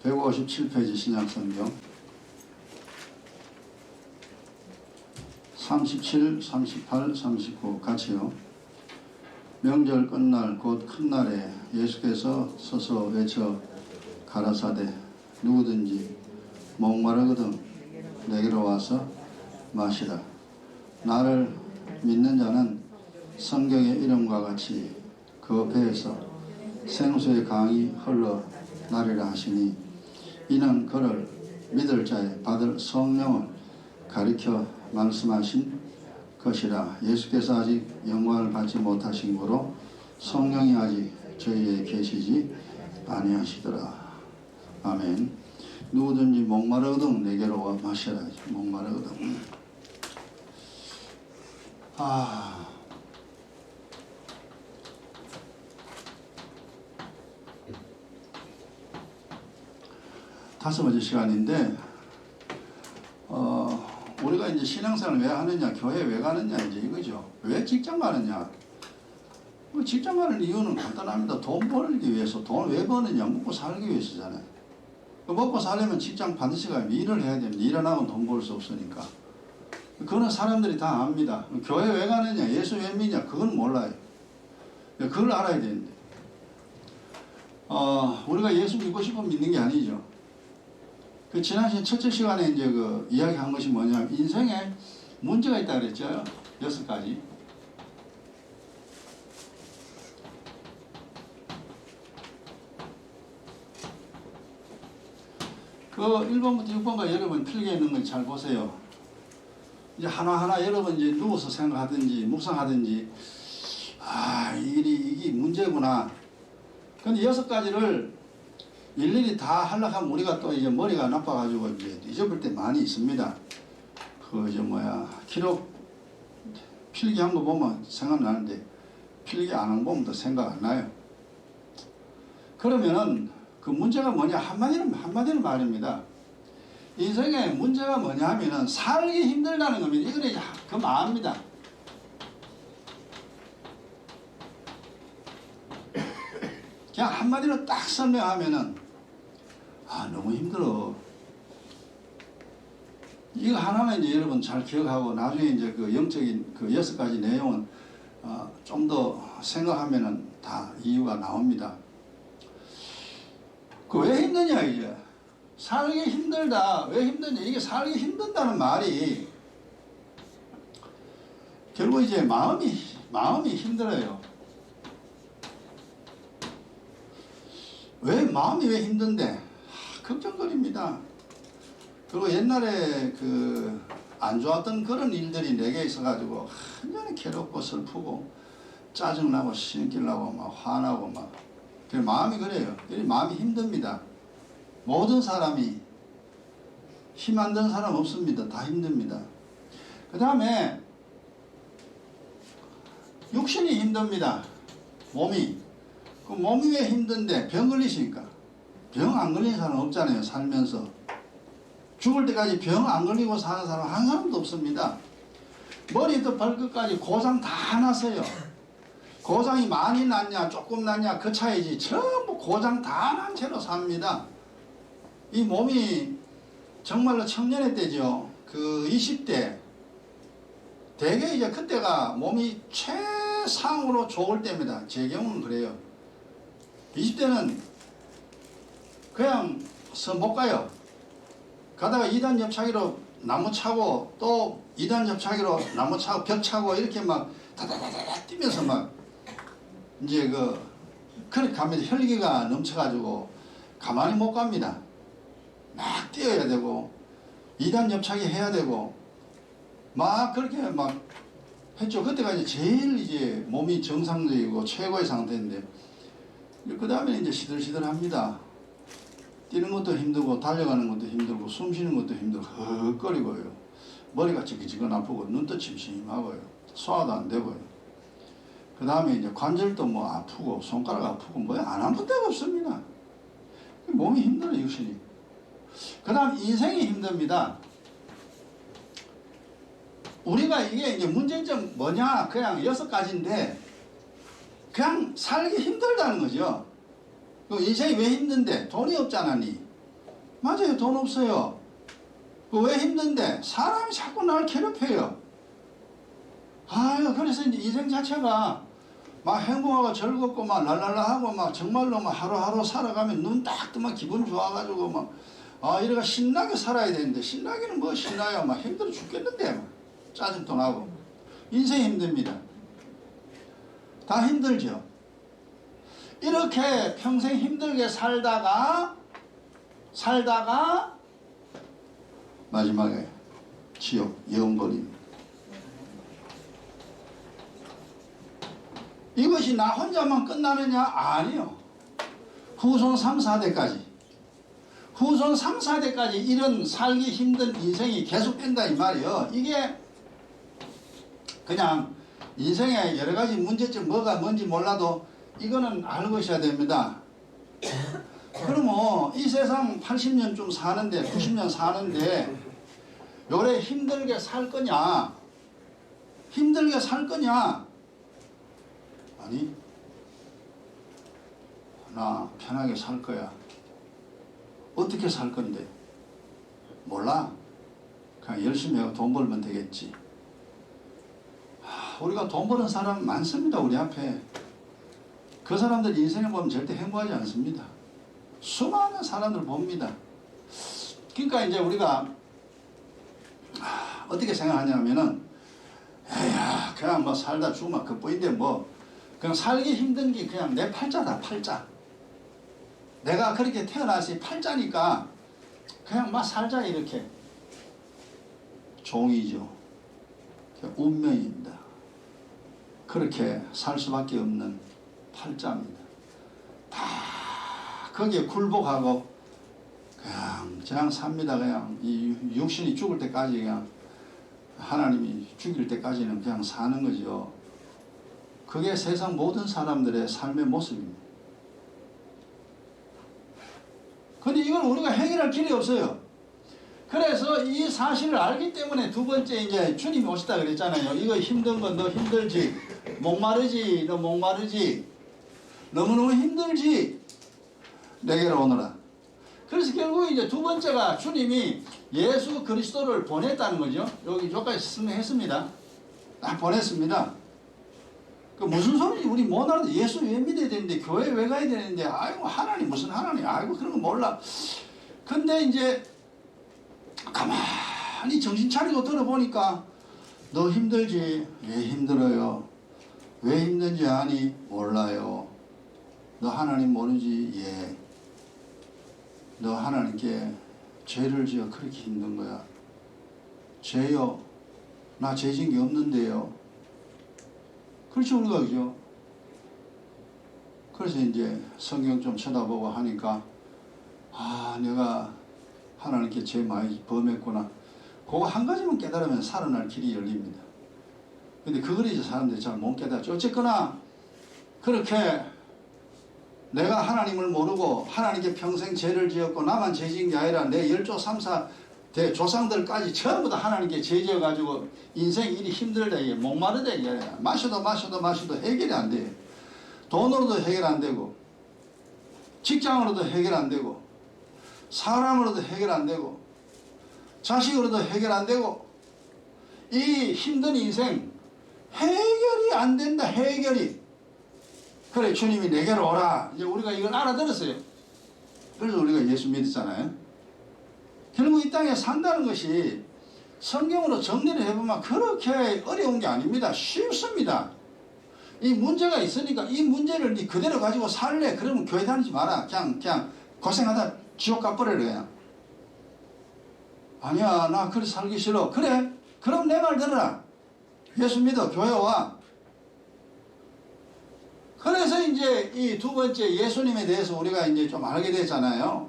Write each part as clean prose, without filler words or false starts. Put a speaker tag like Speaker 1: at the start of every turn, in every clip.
Speaker 1: 157페이지 신약성경 37, 38, 39 같이요. 명절 끝날 곧 큰날에 예수께서 서서 외쳐 가라사대 누구든지 목마르거든 내게로 와서 마시라. 나를 믿는 자는 성경의 이름과 같이 그 배에서 생수의 강이 흘러나리라 하시니 이는 그를 믿을 자의 받을 성령을 가리켜 말씀하신 것이라. 예수께서 아직 영광을 받지 모타신 거로 성령이 아직 저희에 계시지 아니하시더라. 아멘. 누구든지 목마르거든 내게로 와 마시라. 목마르거든. 다섯 번째 시간인데, 우리가 이제 신앙생활을 왜 하느냐, 교회 왜 가느냐, 이제 이거죠. 왜 직장 가느냐? 직장 가는 이유는 간단합니다. 돈 벌기 위해서. 돈을 왜 버느냐? 먹고 살기 위해서잖아요. 먹고 살려면 직장 반드시 가야 일을 해야 됩니다. 일 안 하면 돈 벌 수 없으니까. 그거는 사람들이 다 압니다. 교회 왜 가느냐? 예수 왜 믿냐? 그건 몰라요. 그걸 알아야 되는데. 우리가 예수 믿고 싶으면 믿는 게 아니죠. 지난 첫째 시간에 이제 이야기 한 것이 뭐냐면, 인생에 문제가 있다 그랬죠. 6가지. 그 1번부터 6번까지 여러분 필기해 있는 걸 잘 보세요. 이제 하나하나 여러분 이제 누워서 생각하든지, 묵상하든지, 이게 문제구나. 근데 6가지를 일일이 다 하려고 하면 우리가 또 이제 머리가 나빠가지고 이제 잊어볼 때 많이 있습니다. 기록 필기한 거 보면 생각나는데 필기 안 한 거 보면 또 생각 안 나요. 그러면은 그 문제가 뭐냐? 한마디로 말입니다. 인생의 문제가 뭐냐 하면은 살기 힘들다는 겁니다. 이거는 그 마음입니다. 그냥 한마디로 딱 설명하면은 너무 힘들어. 이거 하나는 이제 여러분 잘 기억하고 나중에 이제 그 영적인 그 6가지 내용은 좀 더 생각하면은 다 이유가 나옵니다. 왜 힘드냐 이게. 살기 힘들다. 왜 힘드냐. 이게 살기 힘든다는 말이 결국 이제 마음이 힘들어요. 마음이 왜 힘든데? 걱정거립니다. 그리고 옛날에 안 좋았던 그런 일들이 내게 있어가지고 완전히 괴롭고 슬프고 짜증나고 신기나고 막 화나고 막. 마음이 그래요. 마음이 힘듭니다. 모든 사람이 힘 안 드는 사람 없습니다. 다 힘듭니다. 그 다음에 육신이 힘듭니다. 몸이 왜 힘든데? 병 걸리시니까. 병 안 걸리는 사람 없잖아요. 살면서 죽을 때까지 병 안 걸리고 사는 사람 한 사람도 없습니다. 머리부터 발끝까지 고장 다 났어요. 고장이 많이 났냐 조금 났냐 그 차이지 전부 고장 다 난 채로 삽니다. 이 몸이 정말로 청년의 때죠. 20대 대개 이제 그때가 몸이 최상으로 좋을 때입니다. 제 경우는 그래요. 20대는 그냥 못 가요. 가다가 2단 옆차기로 나무 차고 또 2단 옆차기로 나무 차고 벽 차고 이렇게 막 다다다다 뛰면서 막 이제 그렇게 갑니다. 혈기가 넘쳐가지고 가만히 못 갑니다. 막 뛰어야 되고 2단 옆차기 해야 되고 막 그렇게 막 했죠. 그때가 이제 제일 이제 몸이 정상적이고 최고의 상태인데 그 다음에 이제 시들시들합니다. 뛰는 것도 힘들고 달려가는 것도 힘들고 숨 쉬는 것도 힘들고 헉거리고요. 머리가 지근지근 아프고 눈도 침침하고요. 소화도 안 되고요. 그 다음에 이제 관절도 아프고 손가락 아프고 안 아픈 데가 없습니다. 몸이 힘들어요. 육신이. 그 다음 인생이 힘듭니다. 우리가 이게 이제 문제점 뭐냐? 그냥 6가지인데 그냥 살기 힘들다는 거죠. 인생이 왜 힘든데? 돈이 없잖아 니. 맞아요. 돈 없어요. 왜 힘든데? 사람이 자꾸 날 괴롭혀요. 아유, 그래서 이제 인생 자체가 막 행복하고 즐겁고 막 랄랄라하고 막 정말로 막 하루하루 살아가면 눈 딱 뜨면 기분 좋아가지고 막 이래가 신나게 살아야 되는데, 신나기는 뭐 신나요? 막 힘들어 죽겠는데 막 짜증도 나고. 인생 힘듭니다. 다 힘들죠. 이렇게 평생 힘들게 살다가 마지막에 지옥 영벌입니다. 이것이 나 혼자만 끝나느냐? 아니요. 후손 3, 4대까지. 후손 3, 4대까지 이런 살기 힘든 인생이 계속된다 이 말이요. 이게 그냥 인생에 여러 가지 문제점 뭐가 뭔지 몰라도 이거는 알고 있어야 됩니다. 그러면 이 세상 80년쯤 사는데 90년 사는데 요래 힘들게 살 거냐? 힘들게 살 거냐? 아니, 나 편하게 살 거야. 어떻게 살 건데? 몰라. 그냥 열심히 하고 돈 벌면 되겠지. 우리가 돈 버는 사람 많습니다. 우리 앞에. 그 사람들 인생을 보면 절대 행복하지 않습니다. 수많은 사람들 봅니다. 그러니까 이제 우리가 어떻게 생각하냐면은 에야 그냥 뭐 살다 죽으면 그뿐인데 뭐 그냥 살기 힘든 게 그냥 내 팔자다. 팔자. 내가 그렇게 태어났으니 팔자니까 그냥 막 살자 이렇게. 종이죠. 운명입니다. 그렇게 살 수밖에 없는 팔자입니다. 다 거기에 굴복하고 그냥 삽니다. 그냥 이 육신이 죽을 때까지 그냥 하나님이 죽일 때까지는 그냥 사는 거죠. 그게 세상 모든 사람들의 삶의 모습입니다. 근데 이걸 우리가 해결할 길이 없어요. 그래서 이 사실을 알기 때문에 두 번째 이제 주님이 오시다 그랬잖아요. 이거 힘든 건 너 힘들지. 목마르지. 너 목마르지. 너무너무 힘들지. 내게로 오너라. 그래서 결국 이제 두 번째가 주님이 예수 그리스도를 보냈다는 거죠. 여기 저까지 설명했습니다. 딱 보냈습니다. 그 무슨 소리지? 우리 모나라도 예수 왜 믿어야 되는데 교회 왜 가야 되는데 아이고 하나님 무슨 하나님 아이고 그런 거 몰라. 근데 이제 가만히 정신 차리고 들어보니까 너 힘들지? 왜 힘들어요? 왜 힘든지 아니? 몰라요. 너 하나님 모르지? 예. 너 하나님께 죄를 지어 그렇게 힘든 거야. 죄요? 나 죄 지은 게 없는데요. 그렇죠 우리가 그죠? 그래서 이제 성경 좀 쳐다보고 하니까 내가 하나님께 죄 많이 범했구나. 그거 한 가지만 깨달으면 살아날 길이 열립니다. 근데 그걸 이제 사람들이 잘 못 깨닫죠. 어쨌거나 그렇게 내가 하나님을 모르고 하나님께 평생 죄를 지었고 나만 죄 지은 게 아니라 내 열조 3사 조상들까지 전부 다 하나님께 죄 지어가지고 인생 일이 힘들다 이게 목마르다 이게 마셔도 해결이 안 돼요. 돈으로도 해결 안 되고 직장으로도 해결 안 되고 사람으로도 해결 안 되고 자식으로도 해결 안 되고 이 힘든 인생 해결이 안 된다. 해결이. 그래 주님이 내게로 오라. 이제 우리가 이걸 알아들었어요. 그래서 우리가 예수 믿었잖아요. 결국 이 땅에 산다는 것이 성경으로 정리를 해보면 그렇게 어려운 게 아닙니다. 쉽습니다. 이 문제가 있으니까 이 문제를 네 그대로 가지고 살래. 그러면 교회 다니지 마라. 그냥 고생하다 지옥 가버려라 그냥. 아니야 나 그렇게 살기 싫어. 그래 그럼 내 말 들어라. 예수 믿어. 교회 와. 그래서 이제 이 두 번째 예수님에 대해서 우리가 이제 좀 알게 됐잖아요.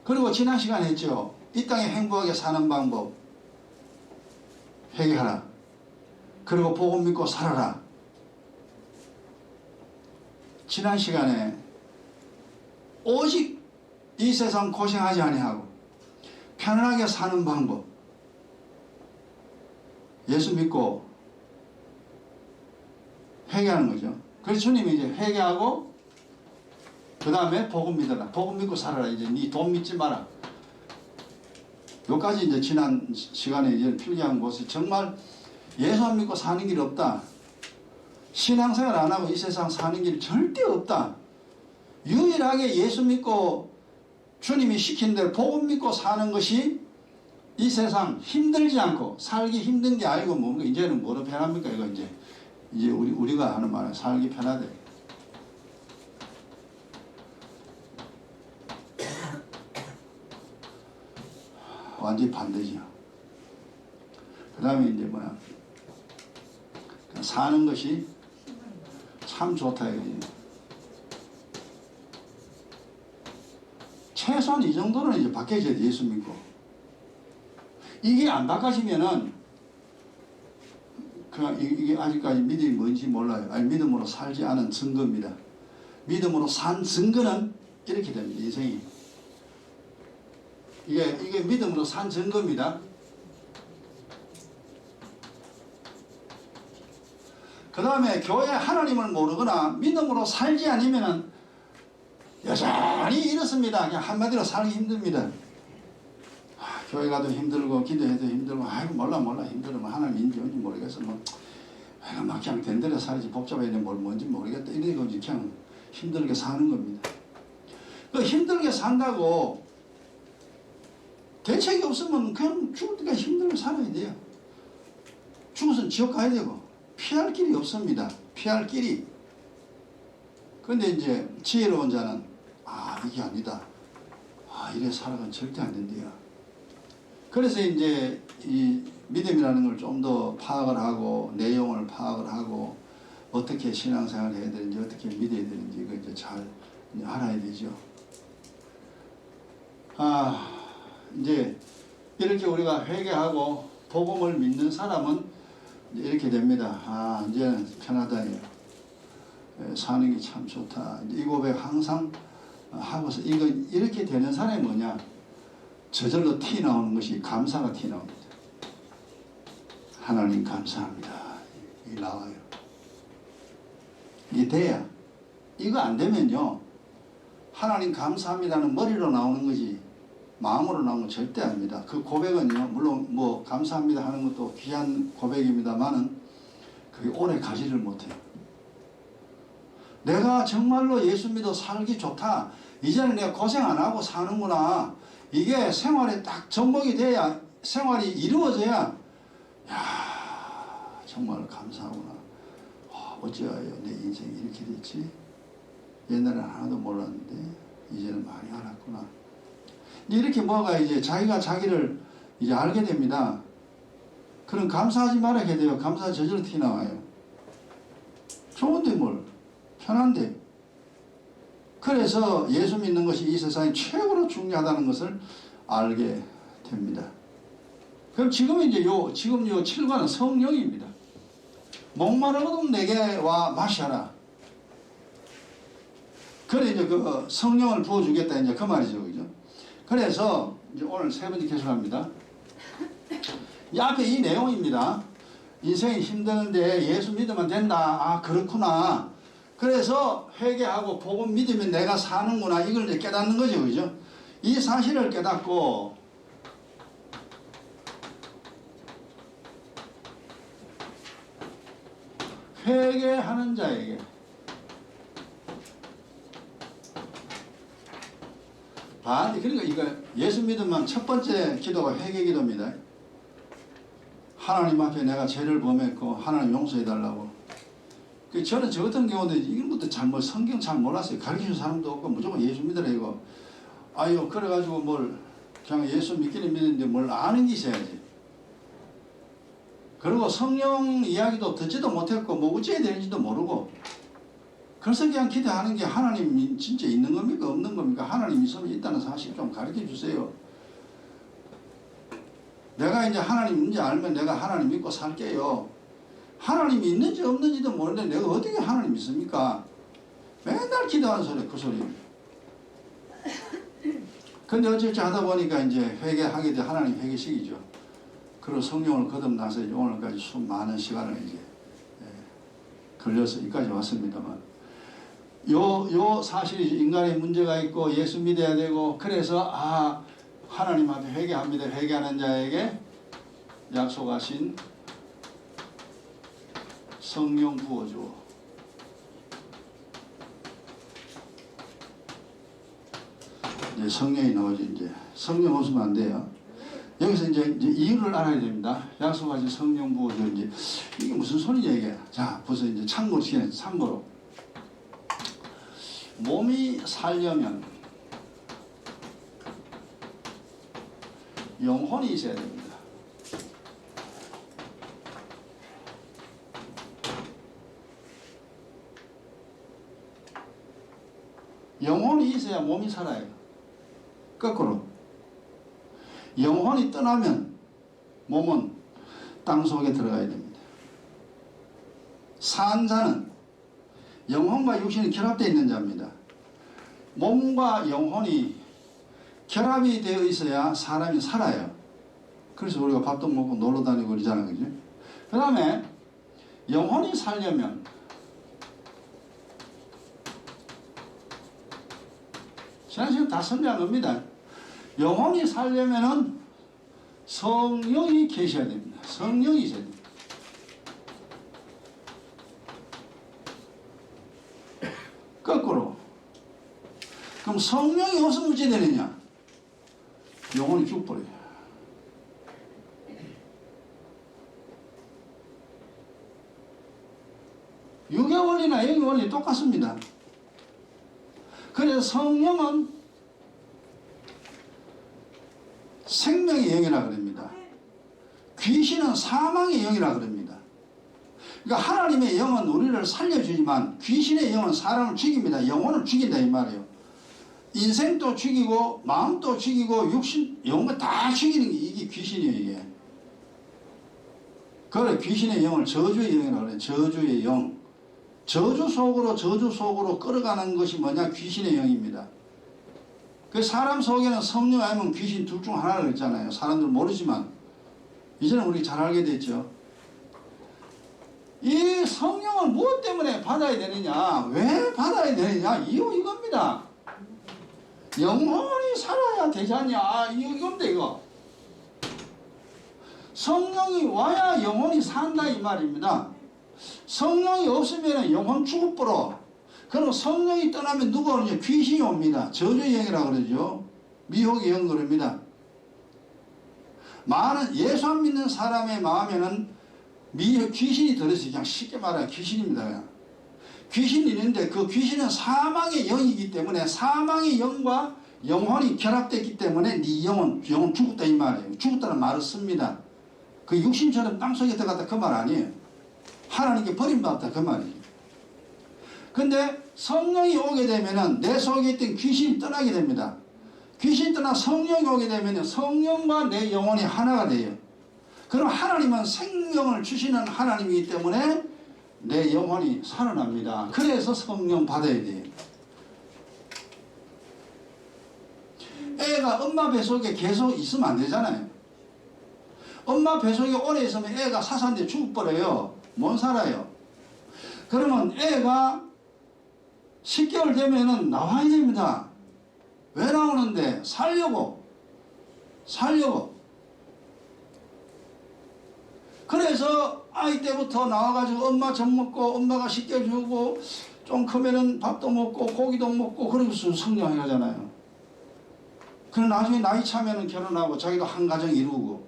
Speaker 1: 그리고 지난 시간에 했죠. 이 땅에 행복하게 사는 방법 회개하라. 그리고 복음 믿고 살아라. 지난 시간에 오직 이 세상 고생하지 아니하고 편안하게 사는 방법 예수 믿고 회개하는 거죠. 그래서 주님이 이제 회개하고 그 다음에 복음 믿어라. 복음 믿고 살아라. 이제 네 돈 믿지 마라. 요까지 이제 지난 시간에 이제 필기한 것이 정말 예수 안 믿고 사는 길이 없다. 신앙생활 안 하고 이 세상 사는 길이 절대 없다. 유일하게 예수 믿고 주님이 시킨 대로 복음 믿고 사는 것이 이 세상 힘들지 않고 살기 힘든 게 아니고 뭡니까? 이제는 뭐로 편합니까? 이거 이제 우리가 하는 말은 살기 편하대. 완전히 반대지요. 그 다음에 이제 뭐야? 사는 것이 참 좋다 이거지. 최소한 이 정도는 이제 바뀌어져야 돼. 예수 믿고. 이게 안 바꿔지면은 이게 아직까지 믿음이 뭔지 몰라요. 아니, 믿음으로 살지 않은 증거입니다. 믿음으로 산 증거는 이렇게 됩니다. 인생이. 이게 믿음으로 산 증거입니다. 그 다음에 교회 하나님을 모르거나 믿음으로 살지 않으면은 여전히 이렇습니다. 그냥 한마디로 살기 힘듭니다. 교회 가도 힘들고 기도해도 힘들고 아이고 몰라 힘들면 하나님인지 뭔지 모르겠어. 막 그냥 된 대로 살지 복잡해야 되는 뭘 뭔지 모르겠다. 이러고 그냥 힘들게 사는 겁니다. 그 힘들게 산다고 대책이 없으면 그냥 죽을 때까지 힘들게 살아야 돼요. 죽어서는 지옥 가야 되고 피할 길이 없습니다. 피할 길이. 근데 이제 지혜로운 자는 이게 아니다. 이래 살아가면 절대 안 된대요. 그래서 이제 이 믿음이라는 걸 좀 더 파악을 하고 내용을 파악을 하고 어떻게 신앙생활을 해야 되는지 어떻게 믿어야 되는지 이거 이제 잘 알아야 되죠. 이제 이렇게 우리가 회개하고 복음을 믿는 사람은 이렇게 됩니다. 이제는 편하다. 사는 게 참 좋다. 이 고백 항상 하고서 이렇게 되는 사람이 뭐냐? 저절로 티 나오는 것이 감사가 티 나옵니다. 하나님 감사합니다. 이게 나와요. 이게 돼야. 이거 안 되면요. 하나님 감사합니다는 머리로 나오는 거지 마음으로 나오는 건 절대 아닙니다. 그 고백은요. 물론 뭐 감사합니다 하는 것도 귀한 고백입니다만은 그게 오래 가지를 못해요. 내가 정말로 예수 믿어 살기 좋다. 이제는 내가 고생 안 하고 사는구나. 이게 생활에 딱 접목이 돼야 생활이 이루어져야 정말 감사하구나. 어찌하여 내 인생이 이렇게 됐지? 옛날에는 하나도 몰랐는데 이제는 많이 알았구나. 이렇게 뭐가 이제 자기가 자기를 이제 알게 됩니다. 그럼 감사하지 말아야 돼요. 감사 저절로 튀어나와요. 좋은데 뭘. 편한데. 그래서 예수 믿는 것이 이 세상에 최고로 중요하다는 것을 알게 됩니다. 그럼 지금 이제 지금 요 7과는 성령입니다. 목마르거든 내게 와 마셔라. 그래 이제 그 성령을 부어주겠다 이제 그 말이죠, 그죠? 그래서 이제 오늘 세 번째 계속합니다. 이 앞에 이 내용입니다. 인생이 힘드는데 예수 믿으면 된다. 그렇구나. 그래서 회개하고 복음 믿으면 내가 사는구나. 이걸 이제 깨닫는 거죠, 그죠? 이 사실을 깨닫고 회개하는 자에게 그러니까 이거 예수 믿으면 첫 번째 기도가 회개 기도입니다. 하나님 앞에 내가 죄를 범했고 하나님 용서해 달라고. 저는 저 같은 경우도 이런 것도 성경 잘 몰랐어요. 가르치는 사람도 없고 무조건 예수 믿으라 이거. 그래가지고 뭘 그냥 예수 믿기는 믿는데 뭘 아는 게 있어야지. 그리고 성령 이야기도 듣지도 못했고 뭐 어찌해야 되는지도 모르고 그래서 그냥 기대하는 게 하나님 진짜 있는 겁니까 없는 겁니까? 하나님 있으면 있다는 사실 좀 가르쳐 주세요. 내가 이제 하나님 있는지 알면 내가 하나님 믿고 살게요. 하나님이 있는지 없는지도 모르는데 내가 어떻게 하나님 믿습니까? 맨날 기도하는 소리 그 소리. 근데 어찌어찌 하다 보니까 이제 회개하게 돼 하나님 회개시키죠. 그리고 성령을 거듭나서 이제 오늘까지 수많은 시간을 이제 걸려서 여기까지 왔습니다만 요 사실이 인간의 문제가 있고 예수 믿어야 되고 그래서 하나님 앞에 회개합니다. 회개하는 자에게 약속하신 성령 부어주어. 이제 성령이 나오죠. 이제 성령 없으면 안 돼요. 여기서 이제 이유를 알아야 됩니다. 약속하신 성령 부어주어. 이제 이게 무슨 소리냐 이게. 자, 벌써 이제 참고로 몸이 살려면 영혼이 있어야 됩니다. 영혼이 있어야 몸이 살아요. 거꾸로. 영혼이 떠나면 몸은 땅 속에 들어가야 됩니다. 산 자는 영혼과 육신이 결합되어 있는 자입니다. 몸과 영혼이 결합이 되어 있어야 사람이 살아요. 그래서 우리가 밥도 먹고 놀러 다니고 그러잖아요. 그죠? 그 다음에 영혼이 살려면 지금 다 설명한 겁니다. 영혼이 살려면은 성령이 계셔야 됩니다. 성령이 있어야 됩니다. 거꾸로. 그럼 성령이 없으면 어찌 되느냐? 영혼이 죽어버려요. 육의 원리나 영의 원리 똑같습니다. 그래서 성령은 생명의 영이라 그럽니다. 귀신은 사망의 영이라 그럽니다. 그러니까 하나님의 영은 우리를 살려주지만 귀신의 영은 사람을 죽입니다. 영혼을 죽인다 이 말이에요. 인생도 죽이고 마음도 죽이고 육신, 영혼 다 죽이는 게 이게 귀신이에요. 이게. 그래 귀신의 영을 저주의 영이라고 그래요. 저주의 영. 저주 속으로 끌어가는 것이 뭐냐? 귀신의 영입니다. 그 사람 속에는 성령 아니면 귀신 둘 중 하나를 있잖아요. 사람들 모르지만 이제는 우리 잘 알게 됐죠. 이 성령을 무엇 때문에 받아야 되느냐? 왜 받아야 되느냐? 이유 이겁니다. 영혼이 살아야 되지 않냐? 이건데 이거. 성령이 와야 영혼이 산다 이 말입니다. 성령이 없으면 영혼 죽어버려. 그럼 성령이 떠나면 누가 오느냐? 귀신이 옵니다. 저주의 영이라고 그러죠. 미혹의 영 그럽니다. 많은 예수 안 믿는 사람의 마음에는 귀신이 들어있어요. 그냥 쉽게 말하면 귀신입니다. 그냥. 귀신이 있는데 그 귀신은 사망의 영이기 때문에 사망의 영과 영혼이 결합됐기 때문에 네 영혼 죽었다 이 말이에요. 죽었다는 말을 씁니다. 그 육신처럼 땅속에 들어갔다 그 말 아니에요. 하나님께 버림받았다 그 말이에요. 근데 성령이 오게 되면은 내 속에 있던 귀신이 떠나게 됩니다. 귀신이 떠나 성령이 오게 되면 성령과 내 영혼이 하나가 돼요. 그럼 하나님은 생명을 주시는 하나님이기 때문에 내 영혼이 살아납니다. 그래서 성령 받아야 돼요. 애가 엄마 뱃속에 계속 있으면 안 되잖아요. 엄마 뱃속에 오래 있으면 애가 사산데 죽어버려요. 못 살아요. 그러면 애가 10개월 되면은 나와야 됩니다. 왜 나오는데? 살려고. 그래서 아이 때부터 나와가지고 엄마 젖 먹고 엄마가 씻겨주고 좀 크면은 밥도 먹고 고기도 먹고 그러고서 성장해 가잖아요. 그럼 나중에 나이 차면은 결혼하고 자기도 한 가정 이루고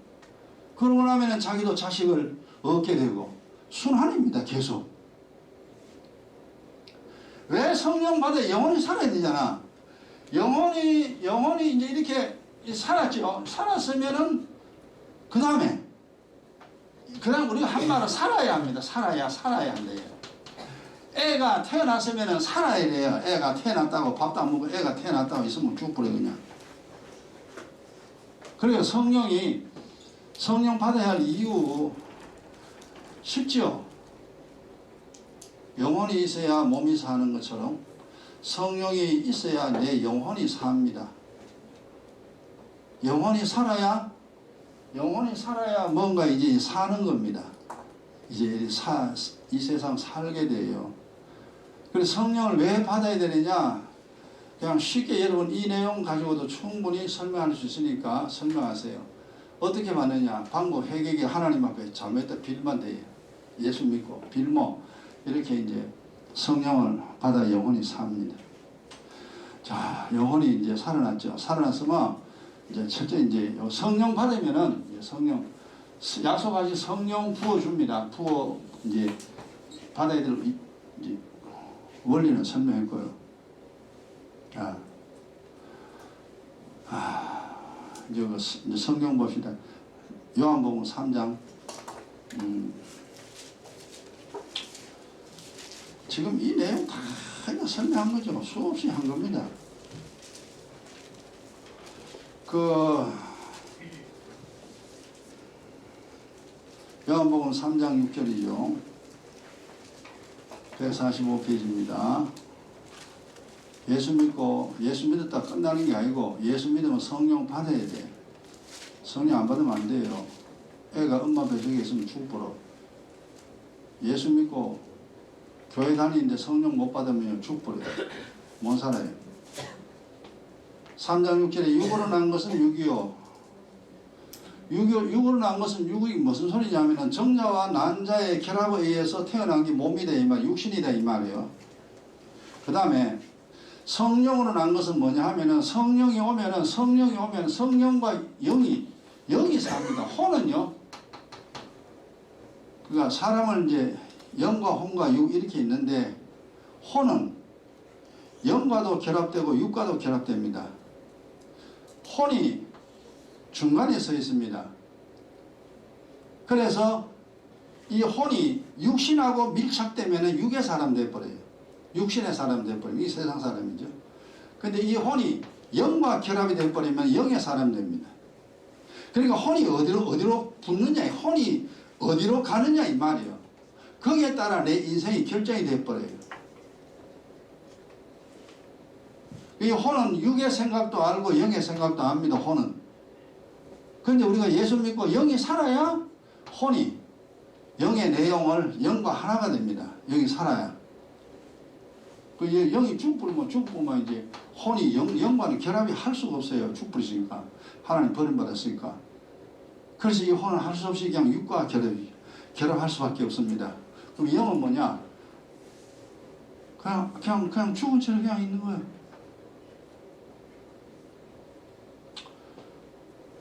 Speaker 1: 그러고 나면은 자기도 자식을 얻게 되고 순환입니다. 계속. 왜 성령 받아? 영혼이 살아야 되잖아. 영혼이 이제 이렇게 살았죠. 살았으면은 그 다음에 그냥 우리가 한 말은 살아야 합니다. 살아야 한대요. 애가 태어났으면은 살아야 돼요. 애가 태어났다고 밥도 안 먹고 애가 태어났다고 있으면 죽어버려 그냥. 그래서 성령 받아야 할 이유 쉽죠. 영혼이 있어야 몸이 사는 것처럼 성령이 있어야 내 영혼이 삽니다. 영혼이 살아야 뭔가 이제 사는 겁니다. 이제 이 세상 살게 돼요. 그래서 성령을 왜 받아야 되느냐? 그냥 쉽게 여러분 이 내용 가지고도 충분히 설명할 수 있으니까 설명하세요. 어떻게 받느냐? 방법 회개기 하나님 앞에 잘못했다 빌면 돼요. 예수 믿고 빌모 이렇게 이제 성령을 받아 영혼이 삽니다. 자, 영혼이 이제 살아났죠. 살아났으면 이제 첫째 이제 성령 받으면은 성령 약속하신 성령 부어 줍니다. 부어 이제 받아야 될 이제 원리는 설명했고요. 이제 성경 봅시다. 요한복음 3장. 지금 이 내용 다 설명한 거죠. 수없이 한 겁니다. 요한복음 3장 6절이죠. 145페이지입니다. 예수 믿고 예수 믿었다 끝나는 게 아니고 예수 믿으면 성령 받아야 돼. 성령 안 받으면 안 돼요. 애가 엄마 뱃속에 있으면 죽버려. 예수 믿고 교회 다니는데 성령 못 받으면 죽버려. 못 살아요. 3장 6절에 육으로 난 것은 육이요. 육으로 난 것은 육이 무슨 소리냐면은 정자와 난자의 결합에 의해서 태어난 게 몸이다 이 말, 육신이다 이 말이에요. 그 다음에 성령으로 난 것은 뭐냐 하면은 성령이 오면은 성령과 영이 삽니다. 혼은요. 그러니까 사람은 이제 영과 혼과 육 이렇게 있는데 혼은 영과도 결합되고 육과도 결합됩니다. 혼이 중간에 서 있습니다. 그래서 이 혼이 육신하고 밀착되면 육의 사람 되어버려요. 육신의 사람 되어버리면 이 세상 사람이죠. 근데 이 혼이 영과 결합이 되어버리면 영의 사람 됩니다. 그러니까 혼이 어디로 붙느냐, 혼이 어디로 가느냐 이 말이에요. 거기에 따라 내 인생이 결정이 되어버려요. 이 혼은 육의 생각도 알고 영의 생각도 압니다. 혼은. 그런데 우리가 예수 믿고 영이 살아야 혼이 영의 내용을 영과 하나가 됩니다. 영이 살아야. 그 영이 죽부리면 이제 혼이 영과는 결합이 할 수가 없어요. 죽부리시니까. 하나님 버림받았으니까. 그래서 이 혼은 할 수 없이 그냥 육과 결합할 수밖에 없습니다. 그럼 영은 뭐냐? 그냥 죽은 채로 그냥 있는 거예요.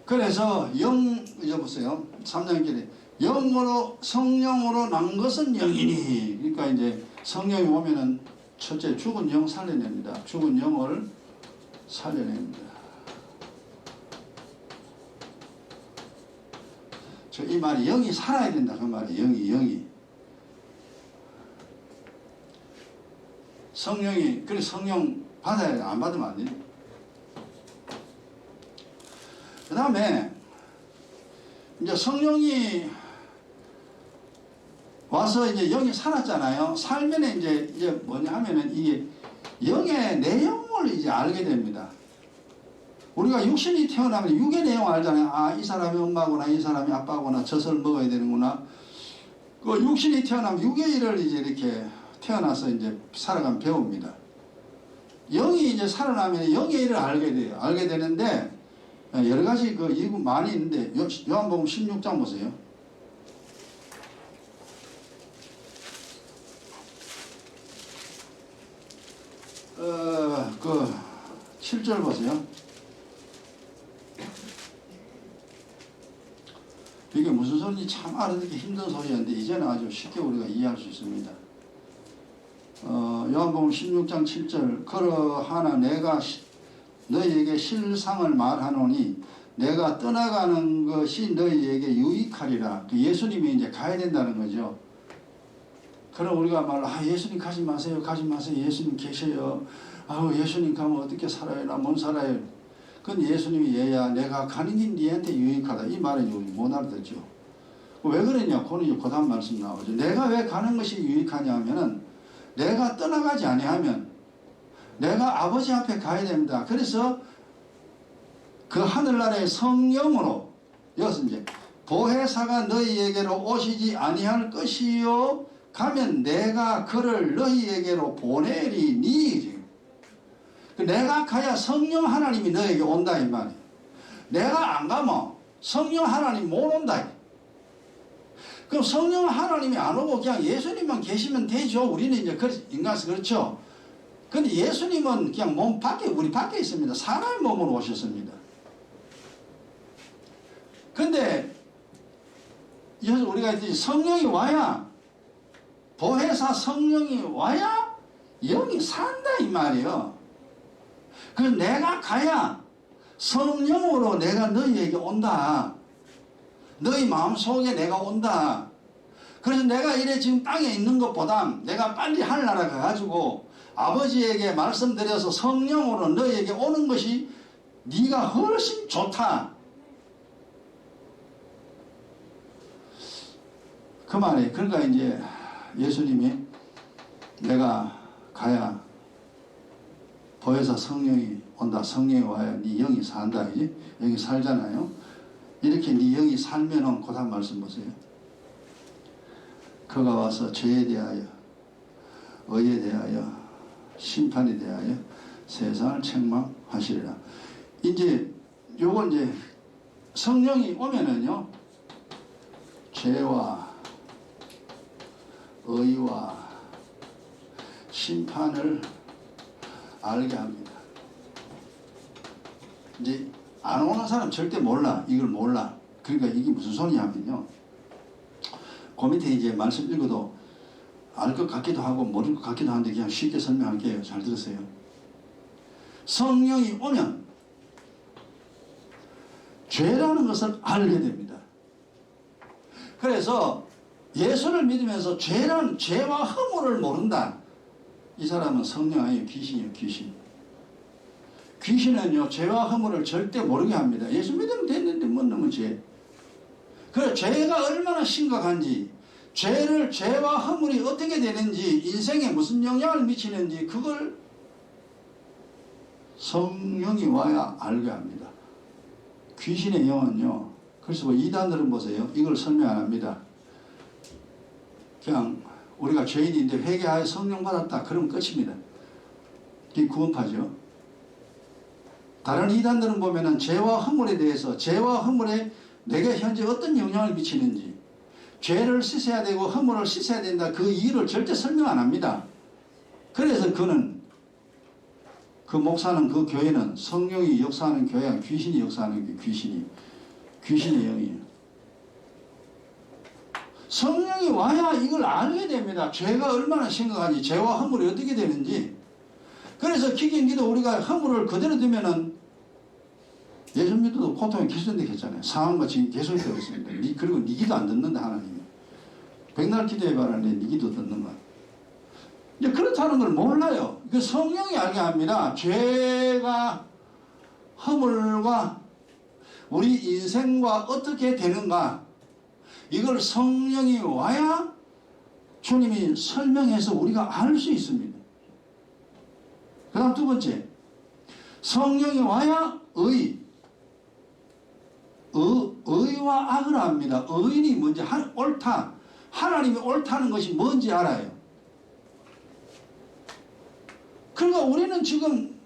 Speaker 1: 그래서 이제 보세요. 3장 1절에 영으로 성령으로 난 것은 영이니. 그러니까 이제 성령이 오면은 첫째 죽은 영 살려냅니다. 죽은 영을 살려냅니다. 이 말이 영이 살아야 된다 그 말이에요. 영이 성령이 그래 성령 받아야 돼. 안 받으면 안 돼요. 그 다음에 이제 성령이 와서 이제 영이 살았잖아요. 살면 이제 뭐냐 하면은 이게 영의 내용을 이제 알게 됩니다. 우리가 육신이 태어나면 육의 내용 알잖아요. 아, 이 사람이 엄마구나, 이 사람이 아빠구나, 젖을 먹어야 되는구나. 그 육신이 태어나면 육의 일을 이제 이렇게 태어나서 이제 살아가면 배웁니다. 영이 이제 살아나면 영의 일을 알게 돼요. 알게 되는데 여러 가지 그 이유 많이 있는데 요한복음 16장 보세요. 그 7절 보세요. 이게 무슨 소리인지 참 알아듣기 힘든 소리였는데 이제는 아주 쉽게 우리가 이해할 수 있습니다. 요한복음 16장 7절 그러하나 내가 너희에게 실상을 말하노니 내가 떠나가는 것이 너희에게 유익하리라. 예수님이 이제 가야 된다는 거죠. 그럼 우리가 예수님 가지 마세요. 예수님 계셔요. 예수님 가면 어떻게 살아요? 나 못 살아요. 그건 예수님이 얘야 내가 가는 게 니한테 유익하다. 이 말은 못 알아듣죠. 왜 그러냐? 그건 그 다음 말씀 나오죠. 내가 왜 가는 것이 유익하냐 하면은 내가 떠나가지 아니하면 내가 아버지 앞에 가야 됩니다. 그래서 그 하늘나라의 성령으로 여기서 이제 보혜사가 너희에게로 오시지 아니할 것이요 가면 내가 그를 너희에게로 보내리니. 내가 가야 성령 하나님이 너에게 온다 이 말이에요. 내가 안 가면 성령 하나님 못 온다. 그럼 성령 하나님이 안 오고 그냥 예수님만 계시면 되죠. 우리는 이제 인간에서 그렇죠. 근데 예수님은 그냥 몸 밖에, 우리 밖에 있습니다. 사람의 몸으로 오셨습니다. 근데 여기서 우리가 이제 성령이 와야, 보혜사 성령이 와야 영이 산다 이 말이에요. 그래서 내가 가야 성령으로 내가 너희에게 온다. 너희 마음속에 내가 온다. 그래서 내가 이래 지금 땅에 있는 것보다 내가 빨리 하늘나라 가가지고 아버지에게 말씀드려서 성령으로 너희에게 오는 것이 네가 훨씬 좋다. 그 말이에요. 그러니까 이제 예수님이 내가 가야 보혜사 성령이 온다. 성령이 와야 네 영이 산다. 이제 영이 살잖아요. 이렇게 네 영이 살면은 그 다음 말씀 보세요. 그가 와서 죄에 대하여, 의에 대하여, 심판에 대하여 세상을 책망하시리라. 이제 요건 이제 성령이 오면은요, 죄와 의와 심판을 알게 합니다. 이제 안 오는 사람 절대 몰라. 이걸 몰라. 그러니까 이게 무슨 소리냐면요, 그 밑에 이제 말씀 읽어도 알 것 같기도 하고 모를 것 같기도 한데 그냥 쉽게 설명할게요. 잘 들으세요. 성령이 오면 죄라는 것을 알게 됩니다. 그래서 예수를 믿으면서 죄와 허물을 모른다. 이 사람은 성령 아니에요. 귀신이에요. 귀신. 귀신은요, 죄와 허물을 절대 모르게 합니다. 예수 믿으면 됐는데 못 넘은 죄. 그래, 죄가 얼마나 심각한지, 죄와 허물이 어떻게 되는지, 인생에 무슨 영향을 미치는지, 그걸 성령이 와야 알게 합니다. 귀신의 영은요, 그래서 뭐 이단들은 보세요. 이걸 설명 안 합니다. 그냥 우리가 죄인인데 회개하여 성령 받았다. 그러면 끝입니다. 이게 구원파죠. 다른 이단들은 보면은 죄와 허물에 대해서, 죄와 허물에 내게 현재 어떤 영향을 미치는지, 죄를 씻어야 되고 허물을 씻어야 된다, 그 이유를 절대 설명 안 합니다. 그래서 그 목사는, 그 교회는 성령이 역사하는 교회야. 귀신이 역사하는 게 귀신의 영이에요. 성령이 와야 이걸 알게 됩니다. 죄가 얼마나 심각한지, 죄와 허물이 어떻게 되는지. 그래서 기경기도 우리가 허물을 그대로 두면은, 예수 믿어도 고통이 계속된다고 했잖아요. 상황과 지금 계속 되고 있습니다. 그리고 네 기도 안 듣는다, 하나님이. 백날 기도해봐라, 네 기도 듣는 거야. 이제 그렇다는 걸 몰라요. 그 성령이 알게 합니다. 죄가, 허물과 우리 인생과 어떻게 되는가, 이걸 성령이 와야 주님이 설명해서 우리가 알 수 있습니다. 그 다음 두 번째, 성령이 와야 의와 악을 압니다. 의인이 뭔지, 옳다, 하나님이 옳다는 것이 뭔지 알아요. 그러니까 우리는 지금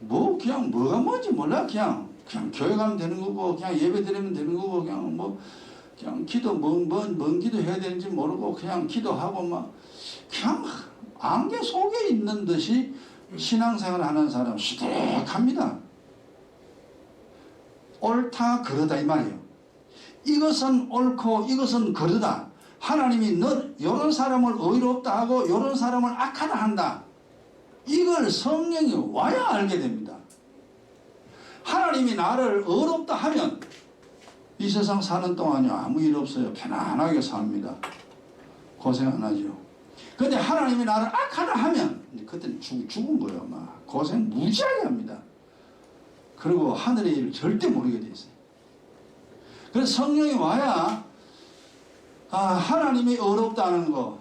Speaker 1: 그냥 뭐가 뭔지 몰라. 그냥 교회 가면 되는 거고, 그냥 예배 드리면 되는 거고, 그냥 기도 뭔 기도 해야 되는지 모르고 그냥 기도하고 그냥 안개 속에 있는 듯이 신앙생활 하는 사람 수두룩합니다. 옳다 그르다 이 말이에요. 이것은 옳고 이것은 그르다. 하나님이 이런 사람을 의롭다 하고 이런 사람을 악하다 한다. 이걸 성령이 와야 알게 됩니다. 하나님이 나를 의롭다 하면 이 세상 사는 동안요, 아무 일 없어요. 편안하게 삽니다. 고생 안 하죠. 근데 하나님이 나를 악하다 하면 그때는 죽은 거예요. 고생 무지하게 합니다. 그리고 하늘의 일을 절대 모르게 돼 있어요. 그래서 성령이 와야 하나님이 의롭다는 거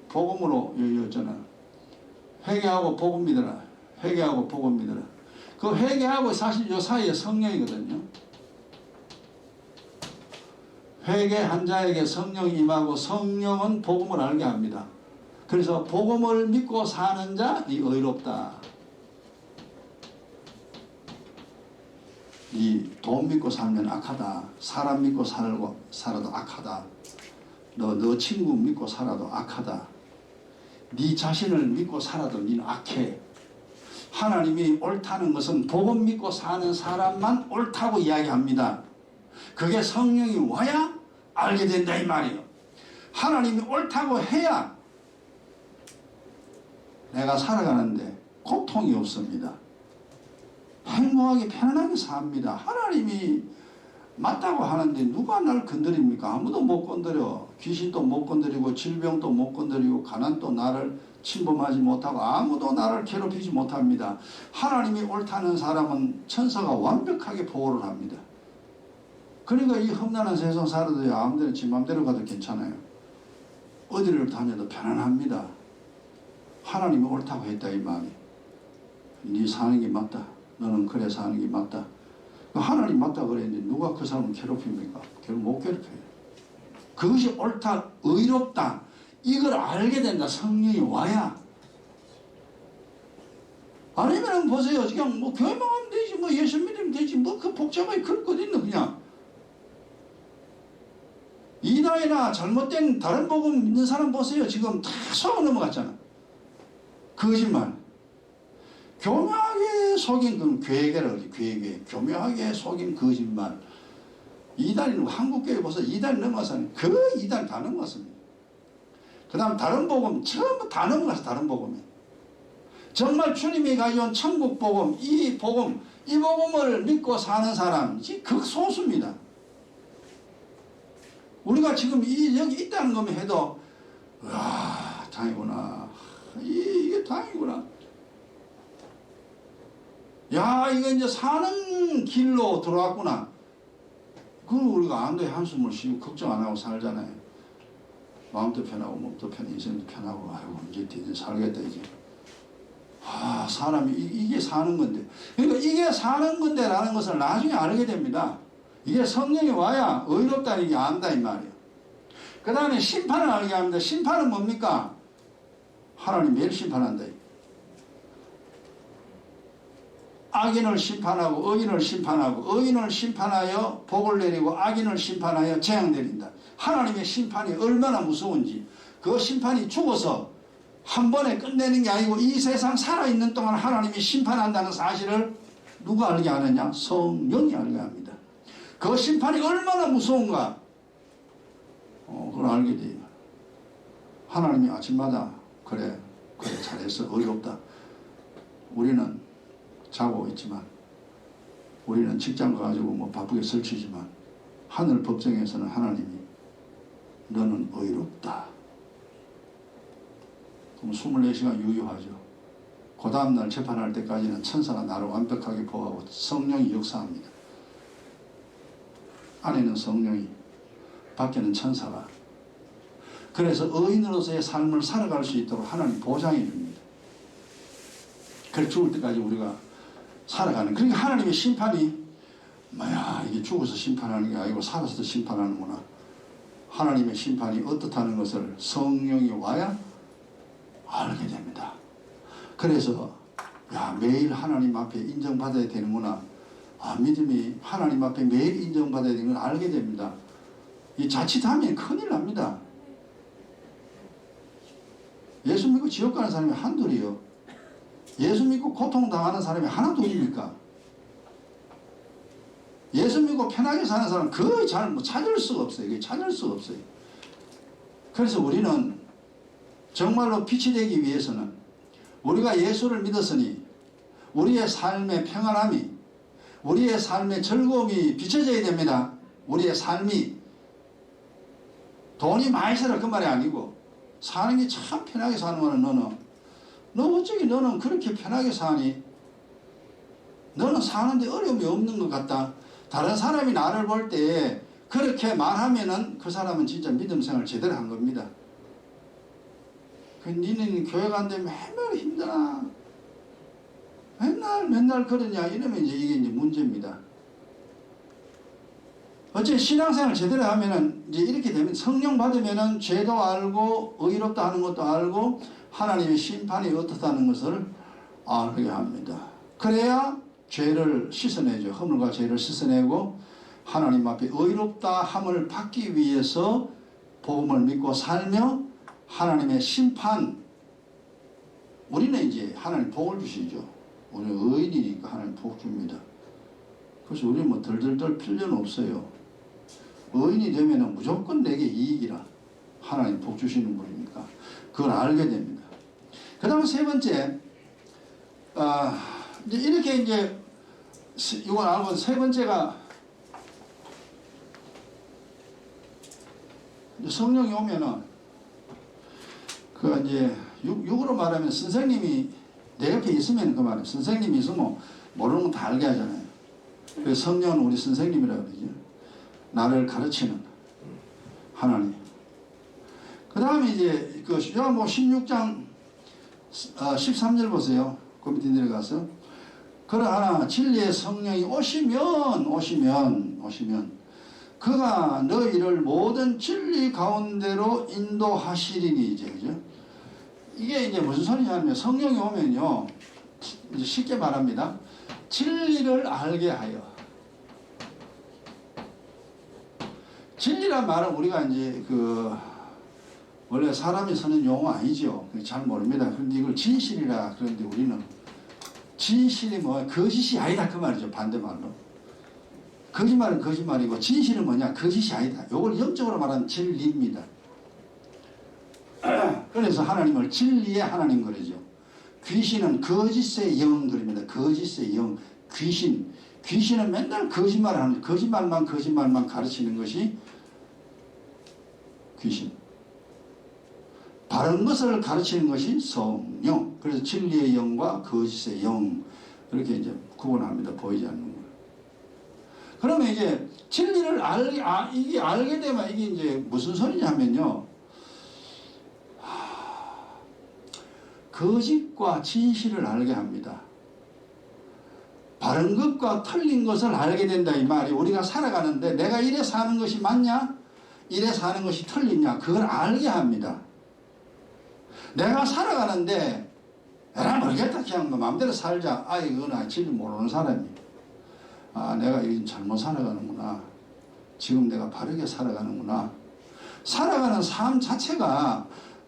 Speaker 1: 복음으로 있잖아. 회개하고 복음 믿어라. 회개하고 복음 믿어라. 그 회개하고 사실 요 사이에 성령이거든요. 회개한 자에게 성령이 임하고 성령은 복음을 알게 합니다. 그래서 복음을 믿고 사는 자이 의롭다. 이 돈 믿고 살면 악하다. 사람 믿고 살아도 악하다. 너 친구 믿고 살아도 악하다. 네 자신을 믿고 살아도 너는 악해. 하나님이 옳다는 것은 복음 믿고 사는 사람만 옳다고 이야기합니다. 그게 성령이 와야 알게 된다 이 말이에요. 하나님이 옳다고 해야 내가 살아가는데 고통이 없습니다. 행복하게 편안하게 삽니다. 하나님이 맞다고 하는데 누가 날 건드립니까? 아무도 못 건드려. 귀신도 못 건드리고 질병도 못 건드리고 가난도 나를 침범하지 못하고 아무도 나를 괴롭히지 못합니다. 하나님이 옳다는 사람은 천사가 완벽하게 보호를 합니다. 그러니까 이 험난한 세상 살아도 아무데나 지 맘대로 가도 괜찮아요. 어디를 다녀도 편안합니다. 하나님이 옳다고 했다 이 말이. 네 사는 게 맞다. 너는 그래 사는 게 맞다. 하나님 맞다 그랬는데 누가 그 사람을 괴롭힙니까? 결국 못 괴롭혀요. 그것이 옳다, 의롭다. 이걸 알게 된다. 성령이 와야. 아니면 보세요. 그냥 뭐 교회만 하면 되지. 뭐 예수 믿으면 되지. 뭐 그 복잡하게 그럴 것 있나 그냥. 이단이나 잘못된 다른 복음 믿는 사람 보세요. 지금 다 속아 넘어갔잖아. 거짓말. 교묘하게 속인 그 괴계라 그러지. 괴계. 교묘하게 속인 거짓말. 이단이 한국교회 보세요. 이단 넘어서는 그 이단 다 넘어갔습니다. 그 다음 다른 복음 전부 다 넘어가서 다른 복음이. 정말 주님이 가져온 천국 복음, 이 복음을 믿고 사는 사람이 극소수입니다. 우리가 지금 여기 있다는 것만 해도 와 다행이구나. 이게 다행이구나. 야 이거 이제 사는 길로 들어왔구나. 그럼 우리가 안도의 한숨을 쉬고 걱정 안 하고 살잖아요. 마음도 편하고 몸도 편하고 인생도 편하고 아이고 이제 살겠다 이제. 아 사람이 이게 사는 건데. 그러니까 이게 사는 건데 라는 것을 나중에 알게 됩니다. 이게 성령이 와야 의롭다 이게 안다 이 말이에요. 그 다음에 심판을 알게 합니다. 심판은 뭡니까? 하나님 매일 심판한다. 악인을 심판하고 의인을 심판하고 의인을 심판하여 복을 내리고 악인을 심판하여 재앙 내린다. 하나님의 심판이 얼마나 무서운지. 그 심판이 죽어서 한 번에 끝내는 게 아니고 이 세상 살아있는 동안 하나님이 심판한다는 사실을 누가 알게 하느냐? 성령이 알게 합니다. 그 심판이 얼마나 무서운가? 그걸 알게 돼요. 하나님이 아침마다 그래 잘했어 의롭다. 우리는 자고 있지만 우리는 직장 가지고 뭐 바쁘게 설치지만 하늘 법정에서는 하나님이 너는 의롭다. 그럼 24시간 유효하죠. 그 다음날 재판할 때까지는 천사가 나를 완벽하게 보호하고 성령이 역사합니다. 안에는 성령이 밖에는 천사가. 그래서 의인으로서의 삶을 살아갈 수 있도록 하나님 보장해 줍니다. 그래 죽을 때까지 우리가 살아가는. 그러니까 하나님의 심판이 뭐야 이게 죽어서 심판하는 게 아니고 살아서 심판하는구나. 하나님의 심판이 어떻다는 것을 성령이 와야 알게 됩니다. 그래서 야 매일 하나님 앞에 인정받아야 되는구나. 믿음이 하나님 앞에 매일 인정받아야 되는 걸 알게 됩니다. 이 자칫하면 큰일 납니다. 예수 믿고 지옥 가는 사람이 한둘이요. 예수 믿고 고통당하는 사람이 하나둘입니까? 예수 믿고 편하게 사는 사람 거의 잘 찾을 수가 없어요. 찾을 수가 없어요. 그래서 우리는 정말로 빛이 되기 위해서는 우리가 예수를 믿었으니 우리의 삶의 평안함이 우리의 삶의 즐거움이 비춰져야 됩니다. 우리의 삶이 돈이 많이 살아 그 말이 아니고 사는 게 참 편하게 사는 거는 너 어쩌게 너는 그렇게 편하게 사니? 너는 사는데 어려움이 없는 것 같다. 다른 사람이 나를 볼 때 그렇게 말하면은 그 사람은 진짜 믿음 생활 제대로 한 겁니다. 니는 교회 가는데 맨날 힘드나? 맨날 그러냐? 이러면 이제 이게 이제 문제입니다. 어째 신앙생활 제대로 하면은 이제 이렇게 되면 성령 받으면은 죄도 알고 의롭다 하는 것도 알고 하나님의 심판이 어떻다는 것을 알게 합니다. 그래야 죄를 씻어내죠. 허물과 죄를 씻어내고 하나님 앞에 의롭다 함을 받기 위해서 복음을 믿고 살며 하나님의 심판, 우리는 이제 하나님 복을 주시죠. 우리는 의인이니까 하나님 복 줍니다. 그래서 우리는 뭐 덜덜 떨 필요는 없어요. 의인이 되면 무조건 내게 이익이라 하나님 복 주시는 분이니까 그걸 알게 됩니다. 그 다음 세 번째, 이제 이렇게 이제 이걸 알고 세 번째가 성령이 오면은 그 이제 육으로 말하면 선생님이 내 옆에 있으면 그 말이에요. 선생님이 있으면 모르는 건 다 알게 하잖아요. 그래서 성령은 우리 선생님이라고 그러죠. 나를 가르치는 하나님. 그 다음에 이제 그 요한복음 16장 13절 보세요. 그 밑에 내려가서 그러나 진리의 성령이 오시면 그가 너희를 모든 진리 가운데로 인도하시리니 이제 그죠? 이게 이제 무슨 소리냐면 성령이 오면요 이제 쉽게 말합니다. 진리를 알게 하여. 진리란 말은 우리가 이제 그 원래 사람이 쓰는 용어 아니죠. 잘 모릅니다. 그런데 이걸 진실이라 그런데 우리는 진실이 뭐 거짓이 아니다 그 말이죠. 반대말로. 거짓말은 거짓말이고 진실은 뭐냐? 거짓이 아니다. 이걸 영적으로 말하면 진리입니다. 그래서 하나님을 진리의 하나님 그러죠. 귀신은 거짓의 영 그럽니다. 거짓의 영, 귀신. 귀신은 맨날 거짓말을 하는 거짓말만 가르치는 것이 귀신. 바른 것을 가르치는 것이 성령. 그래서 진리의 영과 거짓의 영 이렇게 이제 구분합니다. 보이지 않는 걸. 그러면 이제 진리를 이게 알게 되면 이게 이제 무슨 소리냐면요. 거짓과 진실을 알게 합니다. 바른 것과 틀린 것을 알게 된다 이 말이. 우리가 살아가는데 내가 이래 사는 것이 맞냐? 이래 사는 것이 틀리냐? 그걸 알게 합니다. 내가 살아가는데 에라 모르겠다 그냥 뭐 마음대로 살자. 이건 진리 모르는 사람이. 내가 이건 잘못 살아가는구나. 지금 내가 바르게 살아가는구나. 살아가는 삶 자체가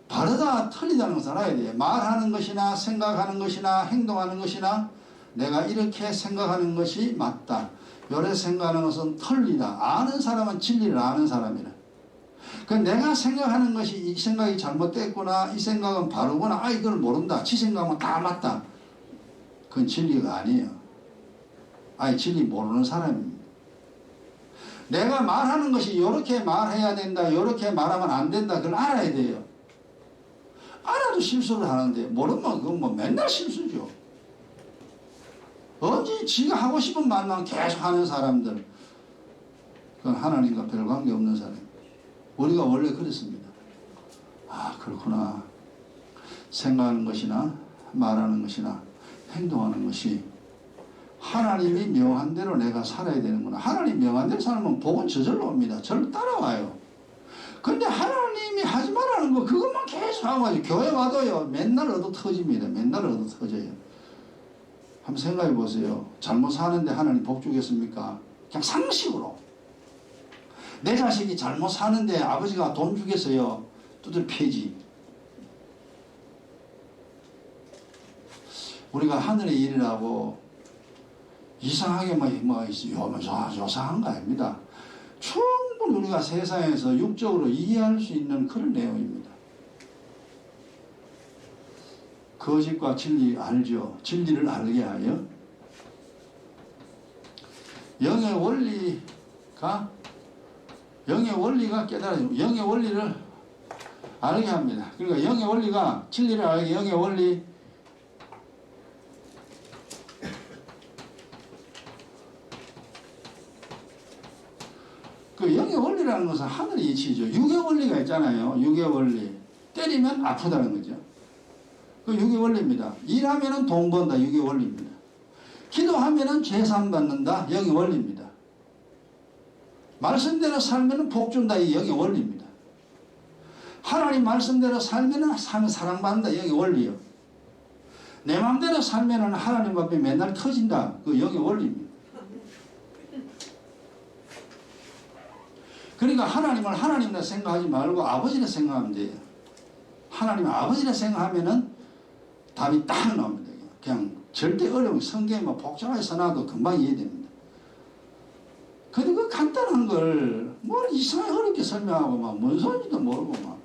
Speaker 1: 바르다 틀리다는 것을 알아야 돼요. 말하는 것이나 생각하는 것이나 행동하는 것이나 내가 이렇게 생각하는 것이 맞다. 요래 생각하는 것은 틀리다. 아는 사람은 진리를 아는 사람이라. 그 내가 생각하는 것이 이 생각이 잘못됐구나. 이 생각은 바르구나. 이걸 모른다. 지 생각은 다 맞다. 그건 진리가 아니에요. 진리 모르는 사람입니다. 내가 말하는 것이 이렇게 말해야 된다. 이렇게 말하면 안 된다. 그걸 알아야 돼요. 알아도 실수를 하는데 모르면 그건 뭐 맨날 실수죠. 언제 지가 하고 싶은 말만 계속 하는 사람들, 그건 하나님과 별 관계 없는 사람. 우리가 원래 그랬습니다. 그렇구나. 생각하는 것이나 말하는 것이나 행동하는 것이 하나님이 명한 대로 내가 살아야 되는구나. 하나님 명한 대로 살면 복은 저절로 옵니다. 저를 따라와요. 근데 하나님이 하지 말라는 거 그것만 계속 하고 가지고 교회 와도요 맨날 얻어 터집니다. 맨날 얻어 터져요. 한번 생각해 보세요. 잘못 사는데 하나님 복 주겠습니까? 그냥 상식으로. 내 자식이 잘못 사는데 아버지가 돈 주겠어요? 두들 패지. 우리가 하늘의 일이라고 이상하게 요상한 거 아닙니다. 충분히 우리가 세상에서 육적으로 이해할 수 있는 그런 내용입니다. 거짓과 진리 알죠. 진리를 알게 하여 영의 원리가 깨달아지고 영의 원리를 알게 합니다. 그러니까 영의 원리가 진리를 알게 영의 원리 그 영의 원리라는 것은 하늘의 이치죠. 육의 원리가 있잖아요. 육의 원리. 때리면 아프다는 거죠. 그 육의 원리입니다. 일하면은 돈 번다. 육의 원리입니다. 기도하면은 죄 사함 받는다. 영의 원리입니다. 말씀대로 살면 복 준다. 이 여기 원리입니다. 하나님 말씀대로 살면 사랑받는다. 여기 원리요. 내 마음대로 살면 하나님 앞에 맨날 터진다. 그 여기 원리입니다. 그러니까 하나님을 하나님이라 생각하지 말고 아버지라 생각하면 돼요. 하나님 아버지라 생각하면은 답이 딱 나옵니다. 그냥 절대 어려운 성경에 뭐 복잡하게 써놔도 금방 이해됩니다. 근데 그 간단한 걸 뭘 이상하게 어렵게 설명하고 막 뭔 소리인지도 모르고 막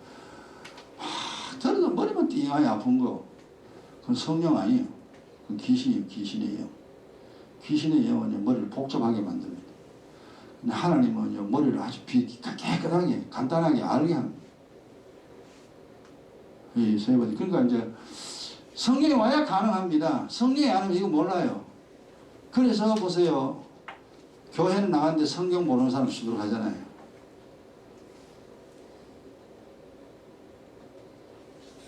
Speaker 1: 들어도 머리만 띵하게 아픈 거. 그건 성령 아니에요. 그건 귀신이에요. 귀신의 영혼이 머리를 복잡하게 만듭니다. 근데 하나님은 머리를 아주 깨끗하게 간단하게 알게 합니다. 그러니까 이제 성령에 와야 가능합니다. 성령이 안 하면 이거 몰라요. 그래서 보세요. 교회는 나갔는데 성경 모르는 사람 수두룩 하잖아요.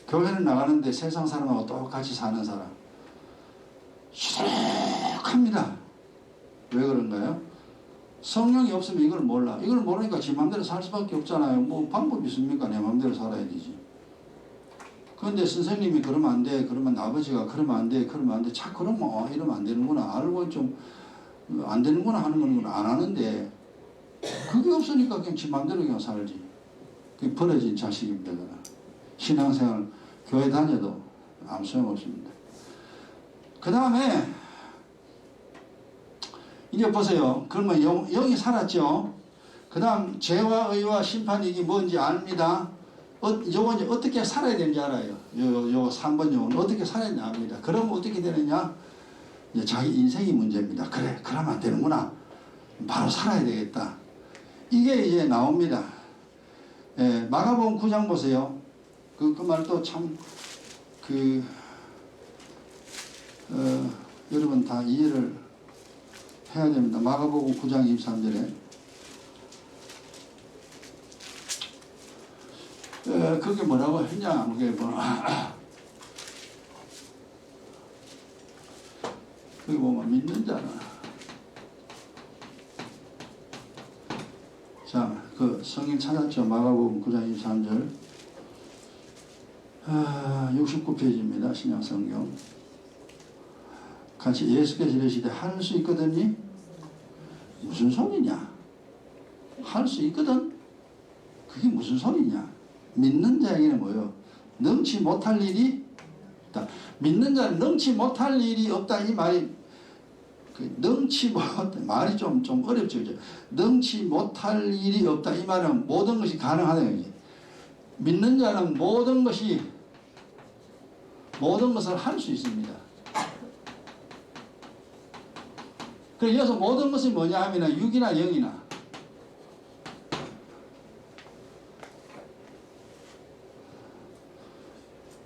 Speaker 1: 교회는 나가는데 세상 사람하고 똑같이 사는 사람 수두룩합니다. 왜 그런가요? 성령이 없으면 이걸 몰라. 이걸 모르니까 지 맘대로 살 수밖에 없잖아요. 뭐 방법이 있습니까? 내 맘대로 살아야 되지. 그런데 선생님이 그러면 안 돼. 그러면 아버지가 그러면 안 돼. 그러면 안 돼. 자 그러면 이러면 안 되는구나. 알고 좀 안 되는구나 하는 건 안 하는데 그게 없으니까 그냥 지 맘대로 그냥 살지. 그게 버려진 자식입니다. 신앙생활 교회 다녀도 아무 소용없습니다. 그 다음에 이제 보세요. 그러면 영이 살았죠. 그 다음 죄와 의와 심판이 이게 뭔지 압니다. 요거 이제 어떻게 살아야 되는지 알아요. 요 3번 요건 어떻게 살아야 되는지 압니다. 그러면 어떻게 되느냐? 이제 자기 인생이 문제입니다. 그래, 그러면 안 되는구나. 바로 살아야 되겠다. 이게 이제 나옵니다. 예, 마가복음 9장 보세요. 그 말도 참, 여러분 다 이해를 해야 됩니다. 마가복음 9장 23절에. 그게 뭐라고 했냐, 그게 그게 보면 믿는 자는. 자, 그 성경 찾았죠? 마가복음 9장 23절. 69페이지입니다. 신약 성경. 같이 예수께서 이르시되 할 수 있거든요? 무슨 소리냐? 할 수 있거든? 그게 무슨 소리냐? 믿는 자에게는 뭐예요? 능치 못할 일이 없다. 믿는 자는 능치 못할 일이 없다. 이 말이 능치 못 말이 좀 어렵죠. 그죠? 능치 못할 일이 없다. 이 말은 모든 것이 가능하다는 거지. 믿는 자는 모든 것을 할 수 있습니다. 그래서 여기서 모든 것이 뭐냐 하면 육이나 영이나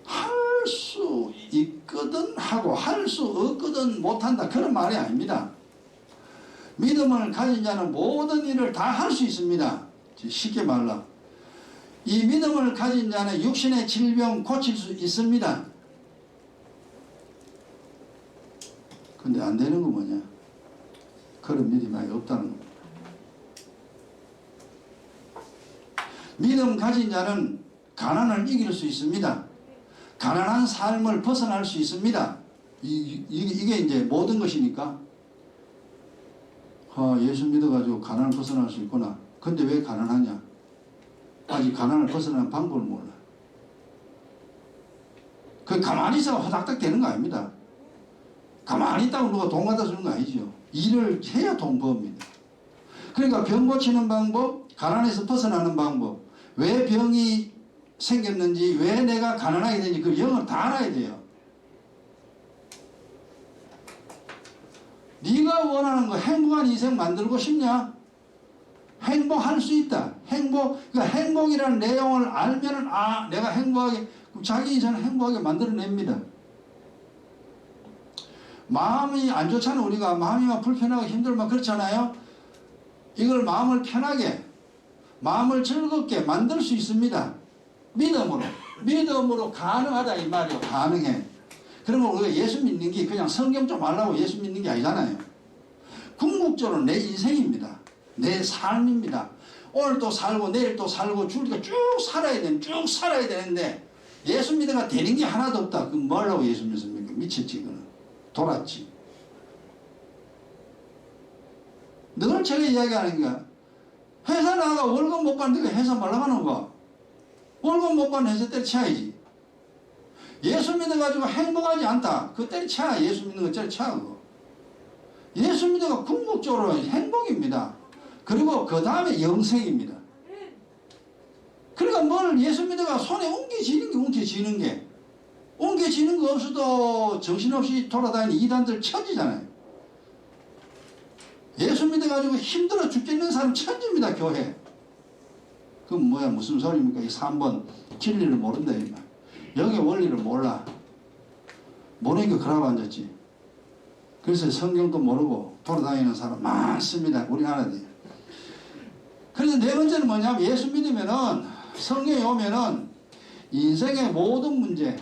Speaker 1: 할 수 있거든 하고 할 수 없거든 못한다 그런 말이 아닙니다. 믿음을 가진 자는 모든 일을 다 할 수 있습니다. 쉽게 말라. 이 믿음을 가진 자는 육신의 질병 고칠 수 있습니다. 근데 안 되는 건 뭐냐? 그런 믿음이 없다는 겁니다. 믿음 가진 자는 가난을 이길 수 있습니다. 가난한 삶을 벗어날 수 있습니다. 이게 이제 모든 것이니까. 예수 믿어가지고 가난을 벗어날 수 있구나. 근데 왜 가난하냐? 아직 가난을 벗어나는 방법을 몰라. 그 가만히 있어가 호닥닥 되는 거 아닙니다. 가만히 있다고 누가 돈 갖다 주는 거 아니죠. 일을 해야 돈 법니다. 그러니까 병 고치는 방법, 가난에서 벗어나는 방법, 왜 병이 생겼는지, 왜 내가 가난하게 되는지 그 영을 다 알아야 돼요. 네가 원하는 거 행복한 인생 만들고 싶냐? 행복할 수 있다. 그러니까 행복이라는 내용을 알면은 내가 행복하게 자기 인생을 행복하게 만들어냅니다. 마음이 안 좋잖아. 우리가 마음이 막 불편하고 힘들고 그렇잖아요. 이걸 마음을 편하게 마음을 즐겁게 만들 수 있습니다. 믿음으로 가능하다 이 말이요. 가능해. 그러면 우리가 예수 믿는 게 그냥 성경 좀 알라고 예수 믿는 게 아니잖아요. 궁극적으로 내 인생입니다. 내 삶입니다. 오늘 또 살고 내일 또 살고 죽으니까 쭉 살아야 되는데 예수 믿어가 되는 게 하나도 없다. 그럼 뭐 하려고 예수 믿습니까? 미쳤지 그는. 돌았지. 늘 제가 이야기하는 게 회사 나가 월급 못 받는데 회사 말라고 하는 거. 월급 못 받는 회사 때려쳐야지. 예수 믿어가지고 행복하지 않다. 그거 때려쳐. 예수 믿는 거 때려쳐. 그거. 예수 믿어가 궁극적으로 행복입니다. 그리고 그 다음에 영생입니다. 그러니까 뭘 예수 믿어가 손에 옮겨지는 게 없어도 정신없이 돌아다니는 이단들 천지잖아요. 예수 믿어가지고 힘들어 죽겠는 사람 천지입니다. 교회. 그럼 뭐야 무슨 소리입니까? 이 3번 진리를 모른다. 영의 원리를 몰라. 모르니까 그러고 앉았지. 그래서 성경도 모르고 돌아다니는 사람 많습니다. 우리나라에. 그래서 네 번째는 뭐냐면 예수 믿으면은 성경에 오면은 인생의 모든 문제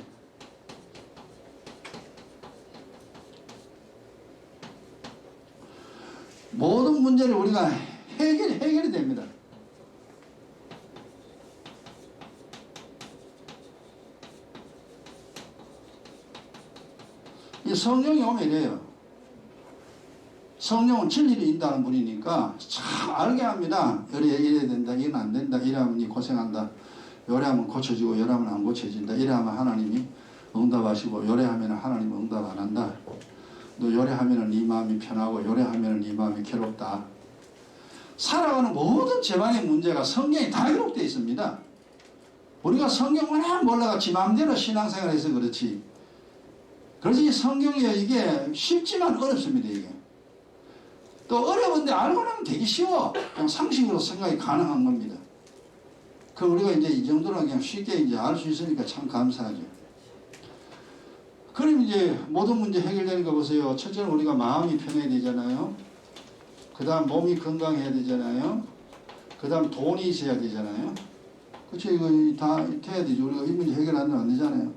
Speaker 1: 모든 문제를 우리가 해결이 됩니다. 이 성령이 오면 이래요. 성령은 진리를 인도하는 분이니까 참 알게 합니다. 이래야 된다, 이건 안 된다, 이래하면 니 고생한다, 요래하면 고쳐지고 요래하면 안 고쳐진다, 이래하면 하나님이 응답하시고 요래하면 하나님은 응답 안 한다. 너 요래하면 네 마음이 편하고 요래하면 네 마음이 괴롭다. 살아가는 모든 재반의 문제가 성경에 다 기록되어 있습니다. 우리가 성경 워낙 몰라가 지 마음대로 신앙생활해서 그렇지. 그래서 성경이 이게 쉽지만 어렵습니다. 이게 또 어려운데 알고 나면 되게 쉬워. 그냥 상식으로 생각이 가능한 겁니다. 그 우리가 이제 이 정도로 그냥 쉽게 이제 알 수 있으니까 참 감사하죠. 그럼 이제 모든 문제 해결되는 거 보세요. 첫째는 우리가 마음이 편해야 되잖아요. 그 다음 몸이 건강해야 되잖아요. 그 다음 돈이 있어야 되잖아요. 그렇죠. 이거 다 돼야 되죠. 우리가 이 문제 해결 안 되면 안 되잖아요.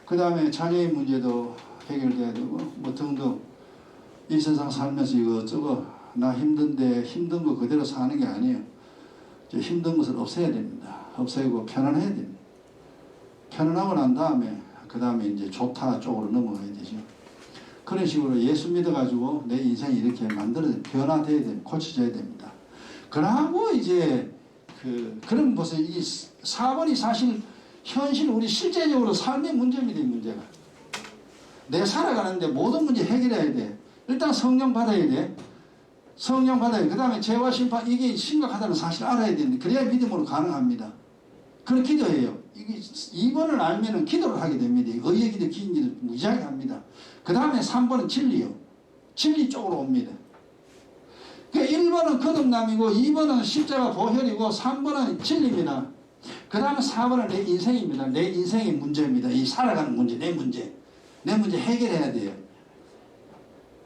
Speaker 1: 그 다음에 자녀의 문제도 해결돼야 되고 뭐 등등 이 세상 살면서 이거저거 나 힘든데 힘든 거 그대로 사는 게 아니에요. 힘든 것을 없애야 됩니다. 없애고 편안해야 됩니다. 편안하고 난 다음에 그 다음에 이제 좋다 쪽으로 넘어가야 되죠. 그런 식으로 예수 믿어가지고 내 인생이 이렇게 변화돼야 됩니다. 고쳐져야 됩니다. 그러고 이제 그런 보세요. 이 4번이 사실 현실 우리 실제적으로 삶의 문제입니다. 이 문제가. 내가 살아가는데 모든 문제 해결해야 돼. 일단 성령 받아야 돼. 성령 받아야 돼. 그 다음에 죄와 심판 이게 심각하다는 사실 알아야 되는데 그래야 믿음으로 가능합니다. 그런 기도해요. 이게 2번을 알면은 기도를 하게 됩니다. 의의 기도, 긴 기도 무지하게 합니다. 그 다음에 3번은 진리요. 진리 쪽으로 옵니다. 그러니까 1번은 거듭남이고 2번은 십자가 보혈이고 3번은 진리입니다. 그 다음에 4번은 내 인생입니다. 내 인생의 문제입니다. 이 살아가는 문제, 내 문제 해결해야 돼요.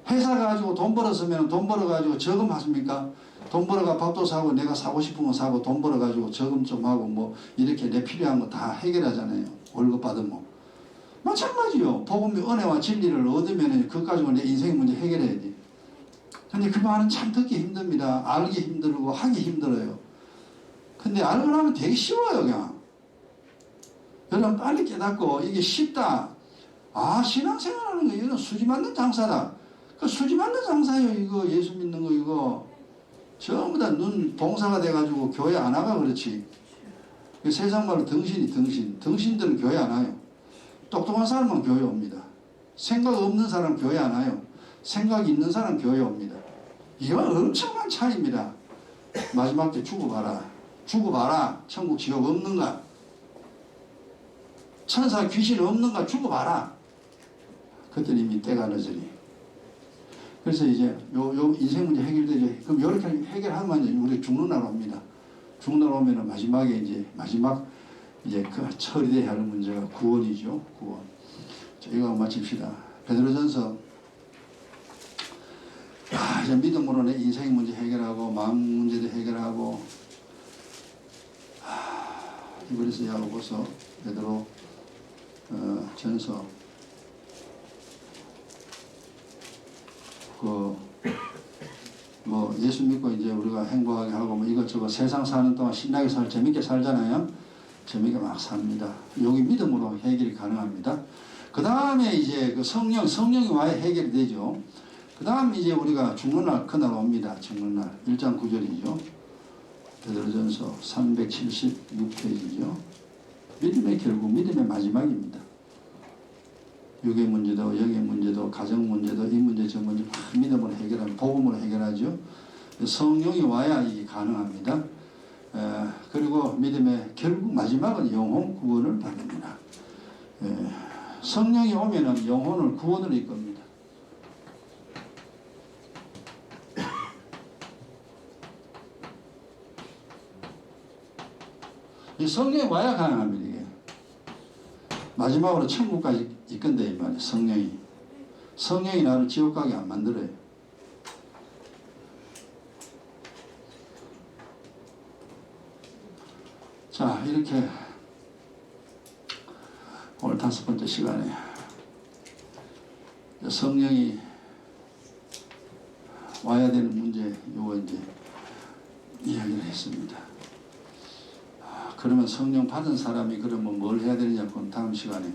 Speaker 1: 회사 가지고 돈 벌었으면 돈 벌어가지고 저금하십니까? 돈 벌어가 밥도 사고 내가 사고 싶은 거 사고 돈 벌어가지고 저금 좀 하고 뭐 이렇게 내 필요한 거 다 해결하잖아요. 월급 받으면. 마찬가지요. 복음의 은혜와 진리를 얻으면 그것 가지고 내 인생의 문제 해결해야 돼. 근데 그 말은 참 듣기 힘듭니다. 알기 힘들고 하기 힘들어요. 근데 알고 나면 되게 쉬워요. 그냥. 여러분 빨리 깨닫고 이게 쉽다. 아 신앙생활하는 거 이건 수지 맞는 장사다. 그 수지 맞는 장사예요. 이거 예수 믿는 거 이거 전부 다 눈 봉사가 돼가지고 교회 안 와가 그렇지. 세상 말로 등신들은 교회 안 와요. 똑똑한 사람은 교회 옵니다. 생각 없는 사람 교회 안 와요. 생각 있는 사람 교회 옵니다. 이건 엄청난 차이입니다. 마지막 때 죽어봐라. 천국 지옥 없는가? 천사 귀신 없는가? 죽어봐라. 그때는 이미 때가 늦으니. 그래서 이제 요 인생 문제 해결되죠. 그럼 이렇게 해결하면 이제 우리 죽는 날 옵니다. 죽는 날 오면은 마지막 그 처리돼야 할 문제가 구원이죠. 구원. 자, 이거 마칩시다. 베드로전서 이제 믿음으로 내 인생 문제 해결하고 마음 문제도 해결하고 이브리서 야고보서 베드로 전서 예수 믿고 이제 우리가 행복하게 하고 뭐 이것저것 세상 사는 동안 신나게 재밌게 살잖아요. 재밌게 막 삽니다. 여기 믿음으로 해결이 가능합니다. 그 다음에 이제 그 성령이 와야 해결이 되죠. 그 다음 이제 우리가 죽는 날, 그날 옵니다. 죽는 날. 1장 9절이죠. 베드로전서 376페이지죠. 믿음의 결국, 믿음의 마지막입니다. 육의 문제도, 영의 문제도, 가정 문제도, 이 문제, 저 문제 다 믿음으로 해결하고, 복음으로 해결하죠. 성령이 와야 이게 가능합니다. 그리고 믿음의 결국 마지막은 영혼 구원을 받습니다. 성령이 오면은 영혼을 구원을 이끕니다. 이 성령이 와야 가능합니다. 이게 마지막으로 천국까지 이끈다 이 말이에요. 성령이 나를 지옥 가게 안 만들어요. 자, 이렇게 오늘 5번째 시간에 성령이 와야 되는 문제 요거 이제 이야기를 했습니다. 그러면 성령 받은 사람이 그러면 뭘 해야 되느냐 그건 다음 시간에